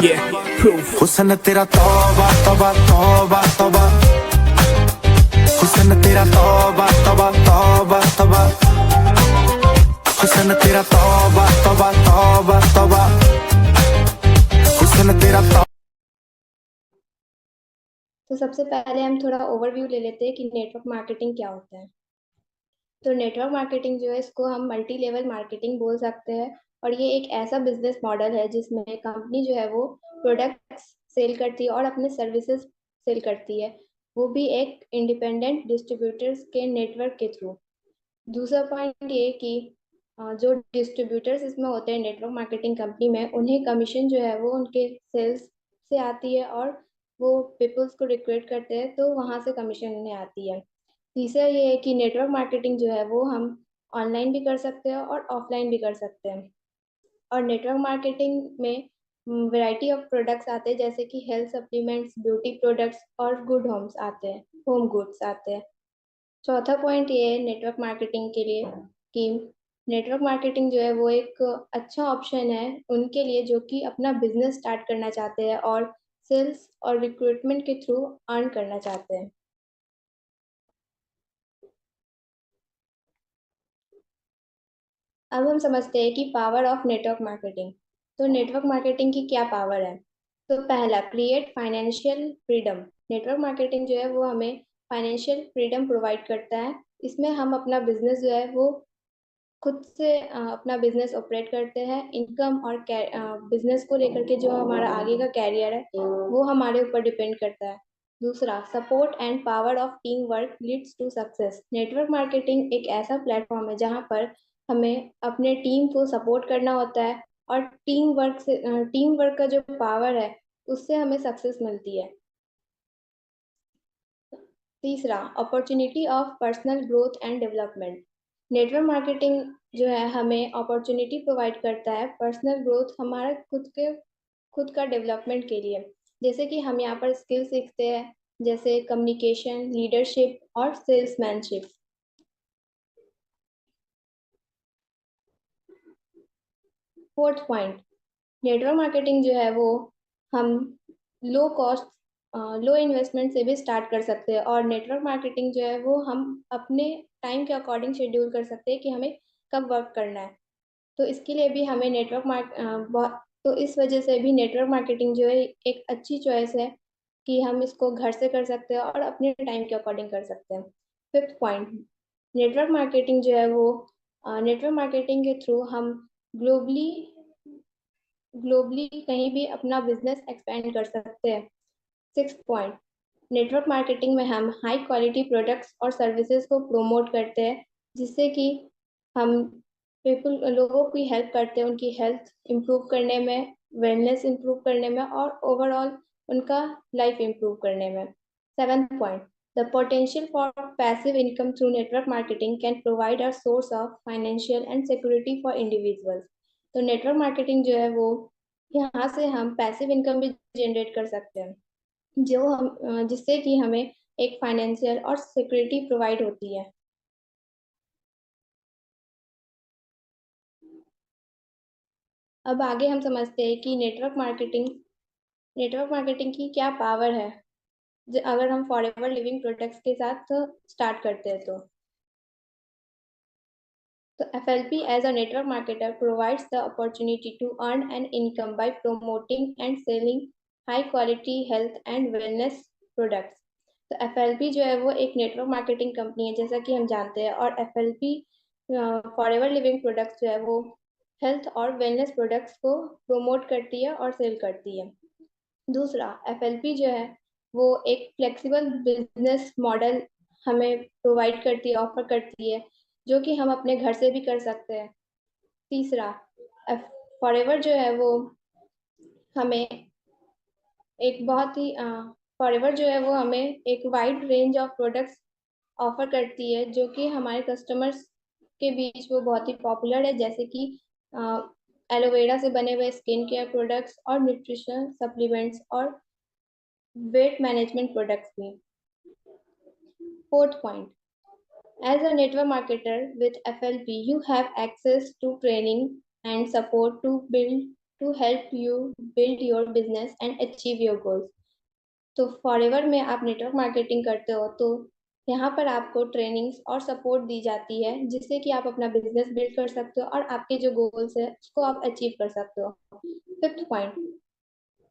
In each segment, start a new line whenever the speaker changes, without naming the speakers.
Yeah, proof.
हुस्न तेरा तौबा तौबा तौबा तौबा, हुस्न तेरा तौबा तौबा तौबा तौबा, हुस्न तेरा तौबा तौबा तौबा तौबा, हुस्न तेरा
तो सबसे पहले हम थोड़ा ओवरव्यू ले लेते हैं कि नेटवर्क मार्केटिंग क्या होता है। तो नेटवर्क मार्केटिंग जो है इसको हम मल्टी लेवल मार्केटिंग बोल सकते हैं, और ये एक ऐसा बिजनेस मॉडल है जिसमें कंपनी जो है वो प्रोडक्ट्स सेल करती है और अपने सर्विसेज सेल करती है, वो भी एक इंडिपेंडेंट डिस्ट्रीब्यूटर्स के नेटवर्क के थ्रू। दूसरा पॉइंट ये कि जो डिस्ट्रीब्यूटर्स इसमें होते हैं नेटवर्क मार्केटिंग कंपनी में, उन्हें कमीशन जो है वो उनके सेल्स से आती है, और वो पीपल्स को रिक्रूट करते हैं तो वहाँ से कमीशन उन्हें आती है। तीसरा ये है कि नेटवर्क मार्केटिंग जो है वो हम ऑनलाइन भी कर सकते हैं और ऑफलाइन भी कर सकते हैं। और नेटवर्क मार्केटिंग में वैरायटी ऑफ प्रोडक्ट्स आते हैं, जैसे कि हेल्थ सप्लीमेंट्स, ब्यूटी प्रोडक्ट्स और गुड होम्स आते हैं, होम गुड्स आते हैं। चौथा पॉइंट ये है नेटवर्क मार्केटिंग के लिए कि नेटवर्क मार्केटिंग जो है वो एक अच्छा ऑप्शन है उनके लिए जो कि अपना बिजनेस स्टार्ट करना चाहते हैं और सेल्स और रिक्रूटमेंट के थ्रू अर्न करना चाहते हैं। अब हम समझते हैं कि पावर ऑफ नेटवर्क मार्केटिंग। तो नेटवर्क मार्केटिंग की क्या पावर है? तो पहला, create financial freedom. Network marketing जो है वो हमें फाइनेंशियल फ्रीडम प्रोवाइड करता है। इसमें हम अपना बिजनेस जो है वो खुद से अपना बिजनेस ऑपरेट करते हैं। इनकम और बिजनेस को लेकर के जो हमारा आगे का कैरियर है वो हमारे ऊपर डिपेंड करता है। दूसरा, support and power of team work leads to success. Network marketing एक ऐसा प्लेटफॉर्म है जहाँ पर हमें अपने टीम को सपोर्ट करना होता है, और टीम वर्क का जो पावर है उससे हमें सक्सेस मिलती है। तीसरा, opportunity of personal growth and development. Network marketing जो है हमें अपॉर्चुनिटी प्रोवाइड करता है पर्सनल ग्रोथ, हमारा खुद का डेवलपमेंट के लिए। जैसे कि हम यहाँ पर स्किल सीखते हैं, जैसे कम्युनिकेशन, लीडरशिप और salesmanship. Fourth point, network marketing जो है वो हम लो कॉस्ट लो इन्वेस्टमेंट से भी स्टार्ट कर सकते हैं, और नेटवर्क मार्केटिंग जो है वो हम अपने टाइम के अकॉर्डिंग शेड्यूल कर सकते हैं कि हमें कब वर्क करना है। तो इसके लिए भी हमें तो इस वजह से भी नेटवर्क मार्केटिंग जो है एक अच्छी चॉइस है कि हम इसको घर से कर सकते हैं और अपने टाइम के अकॉर्डिंग कर सकते हैं। फिफ्थ पॉइंट, नेटवर्क मार्केटिंग जो है वो नेटवर्क मार्केटिंग के थ्रू हम ग्लोबली ग्लोबली कहीं भी अपना बिजनेस एक्सपेंड कर सकते हैं। सिक्स पॉइंट, नेटवर्क मार्केटिंग में हम हाई क्वालिटी प्रोडक्ट्स और सर्विसेज को प्रमोट करते हैं, जिससे कि हम लोगों की हेल्प करते हैं, उनकी हेल्थ इम्प्रूव करने में, वेलनेस इम्प्रूव करने में और ओवरऑल उनका लाइफ इम्प्रूव करने में। Seventh point, the potential for passive income through network marketing can provide a source of financial and security for individuals. तो नेटवर्क मार्केटिंग जो है वो यहाँ से हम पैसिव इनकम भी जनरेट कर सकते हैं, जो हम जिससे कि हमें एक फाइनेंशियल और सिक्योरिटी प्रोवाइड होती है। अब आगे हम समझते हैं कि नेटवर्क मार्केटिंग की क्या पावर है, अगर हम फॉरएवर लिविंग प्रोडक्ट्स के साथ स्टार्ट करते हैं तो FLP as a network marketer provides the opportunity to earn an income by promoting and selling high quality health and wellness products। तो FLP जो है वो एक नेटवर्क मार्केटिंग कंपनी है जैसा कि हम जानते हैं, और FLP फॉरएवर लिविंग प्रोडक्ट्स जो है वो हेल्थ और वेलनेस प्रोडक्ट्स को प्रमोट करती है और सेल करती है। दूसरा, FLP जो है वो एक फ्लेक्सिबल बिजनेस मॉडल हमें प्रोवाइड करती है, ऑफर करती है, जो कि हम अपने घर से भी कर सकते हैं। तीसरा, फॉरएवर जो है वो हमें एक बहुत ही फॉरएवर जो है वो हमें एक wide range of products offer करती है, जो कि हमारे कस्टमर्स के बीच वो बहुत ही पॉपुलर है, जैसे कि एलोवेरा से बने हुए स्किन केयर प्रोडक्ट्स और न्यूट्रिशन सप्लीमेंट्स और वेट मैनेजमेंट प्रोडक्ट्स भी। Fourth point, as a network marketer with FLP, you have access to training and support to build to help you build your business and achieve your goals. तो forever में आप network marketing करते हो तो यहाँ पर आपको ट्रेनिंग्स और सपोर्ट दी जाती है जिससे कि आप अपना बिजनेस बिल्ड कर सकते हो और आपके जो गोल्स है उसको आप अचीव कर सकते हो। फिफ्थ पॉइंट,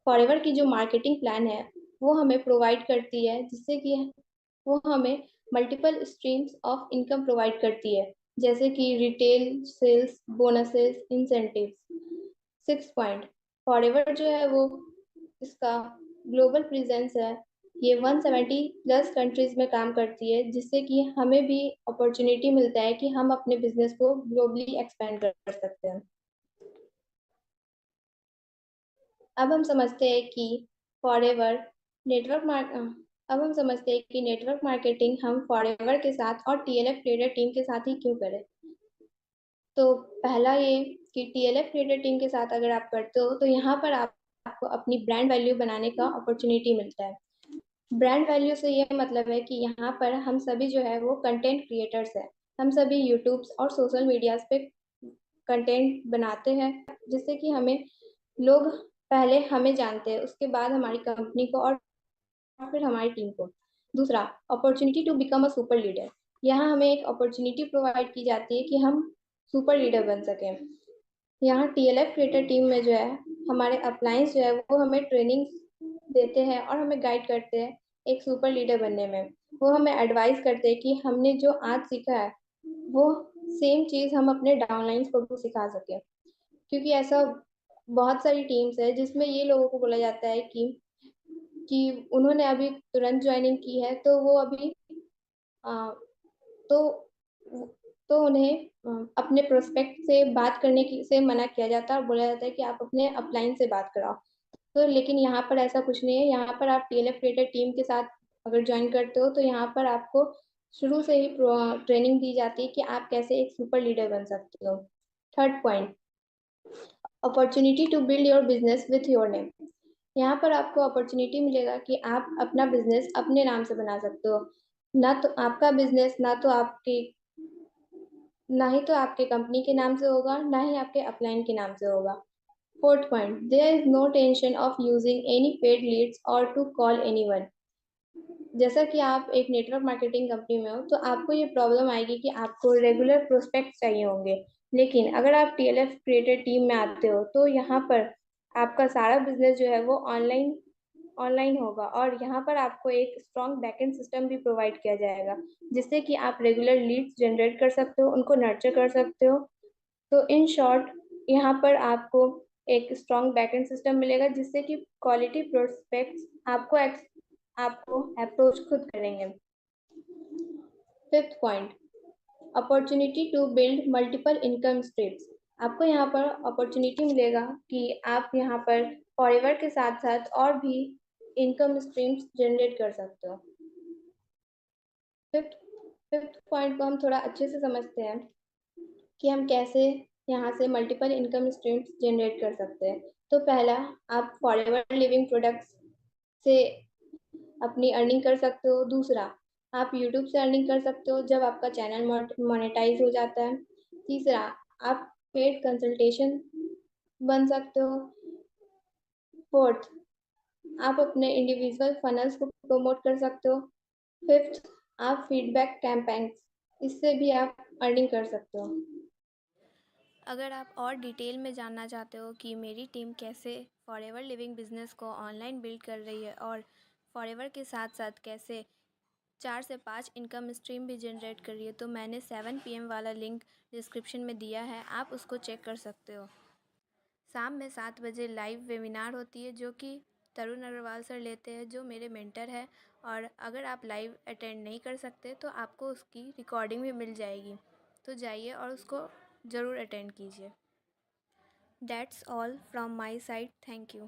फॉरएवर की जो मार्केटिंग प्लान है वो हमें प्रोवाइड करती है जिससे कि वो हमें multiple streams of income provide करती है जैसे कि retail sales, bonuses, incentives. Six point, forever जो है वो इसका ग्लोबल प्रेजेंस है, ये 170 प्लस कंट्रीज में काम करती है जिससे कि हमें भी अपॉर्चुनिटी मिलता है कि हम अपने बिजनेस को ग्लोबली एक्सपेंड कर सकते हैं। अब हम समझते हैं कि फॉरएवर अब हम समझते हैं कि नेटवर्क मार्केटिंग हम फॉरएवर के साथ और टीएलएफ ट्रेडर टीम के साथ ही क्यों करें। तो पहला ये कि टीएलएफ ट्रेडर टीम के साथ अगर आप करते हो तो यहाँ पर आपको अपनी ब्रांड वैल्यू बनाने का अपॉर्चुनिटी मिलता है। ब्रांड वैल्यू से ये मतलब है कि यहाँ पर हम सभी जो है वो कंटेंट क्रिएटर्स हैं। हम सभी यूट्यूब और सोशल मीडिया पे कंटेंट बनाते हैं जिससे कि हमें लोग पहले हमें जानते हैं, उसके बाद हमारी कंपनी को और फिर हमारी टीम को। दूसरा, opportunity to become a super leader. यहाँ हमें एक अपॉर्चुनिटी प्रोवाइड की जाती है कि हम सुपर लीडर बन सकें। यहाँ टीएलएफ क्रिएटर टीम में जो है हमारे अपलाइंस जो है वो हमें ट्रेनिंग देते हैं और हमें गाइड करते हैं एक सुपर लीडर बनने में। वो हमें एडवाइस करते हैं कि हमने जो आज सीखा है वो सेम चीज हम अपने डाउनलाइंस को भी सिखा सके, क्योंकि ऐसा बहुत सारी टीम्स है जिसमें ये लोगों को बोला जाता है कि उन्होंने अभी तुरंत ज्वाइनिंग की है तो वो अभी आ, तो तो उन्हें अपने प्रोस्पेक्ट से बात करने की से मना किया जाता है और बोला जाता है कि आप अपने अपलाइन से बात कराओ। तो लेकिन यहाँ पर ऐसा कुछ नहीं है, यहाँ पर आप टीएलएफ क्रिएटर टीम के साथ अगर ज्वाइन करते हो तो यहाँ पर आपको शुरू से ही ट्रेनिंग दी जाती है कि आप कैसे एक सुपर लीडर बन सकते हो। Third point, opportunity to build your business with your name. यहाँ पर आपको अपॉर्चुनिटी मिलेगा कि आप अपना बिजनेस अपने नाम से बना सकते हो। ना तो आपका बिजनेस ना ही तो आपके कंपनी के नाम से होगा, ना ही आपके अपलाइन के नाम से होगा। Fourth point, there is no tension of using any paid leads और टू कॉल एनीवन। जैसा कि आप एक नेटवर्क मार्केटिंग कंपनी में हो तो आपको ये प्रॉब्लम आएगी कि आपको रेगुलर प्रोस्पेक्ट चाहिए होंगे, लेकिन अगर आप टीएलएफ क्रिएटर टीम में आते हो तो यहाँ पर आपका सारा बिजनेस जो है वो ऑनलाइन ऑनलाइन होगा और यहाँ पर आपको एक स्ट्रॉन्ग बैकएंड सिस्टम भी प्रोवाइड किया जाएगा जिससे कि आप रेगुलर लीड्स जनरेट कर सकते हो, उनको नर्चर कर सकते हो। तो इन शॉर्ट यहाँ पर आपको एक स्ट्रॉन्ग बैकएंड सिस्टम मिलेगा जिससे कि क्वालिटी प्रोस्पेक्ट्स आपको अप्रोच खुद करेंगे। Fifth point, opportunity to build multiple income streams. आपको यहाँ पर अपॉर्चुनिटी मिलेगा कि आप यहाँ पर फॉरएवर के साथ साथ और भी इनकम स्ट्रीम्स जनरेट कर सकते हो। फिफ्थ फिफ्थ पॉइंट को हम थोड़ा अच्छे से समझते हैं कि हम कैसे यहाँ से मल्टीपल इनकम स्ट्रीम्स जनरेट कर सकते हैं। तो पहला, आप फॉरएवर लिविंग प्रोडक्ट्स से अपनी अर्निंग कर सकते हो। दूसरा, आप यूट्यूब से अर्निंग कर सकते हो जब आपका चैनल मोनेटाइज हो जाता है। तीसरा, आप पेड कंसल्टेशन बन सकते हो। फोर्थ, आप अपने इंडिविजुअल फनल्स को प्रमोट कर सकते हो। फिफ्थ, आप फीडबैक कैंपेन्स, इससे भी आप अर्निंग कर सकते हो।
अगर आप और डिटेल में जानना चाहते हो कि मेरी टीम कैसे फॉरएवर लिविंग बिजनेस को ऑनलाइन बिल्ड कर रही है और फॉरएवर के साथ साथ कैसे 4 से 5 इनकम स्ट्रीम भी जनरेट कर रही है, तो मैंने 7 PM वाला लिंक डिस्क्रिप्शन में दिया है, आप उसको चेक कर सकते हो। शाम में 7 बजे लाइव वेबिनार होती है जो कि तरुण अग्रवाल सर लेते हैं जो मेरे मेंटर है, और अगर आप लाइव अटेंड नहीं कर सकते तो आपको उसकी रिकॉर्डिंग भी मिल जाएगी, तो जाइए और उसको ज़रूर अटेंड कीजिए। That's all from my side, thank you.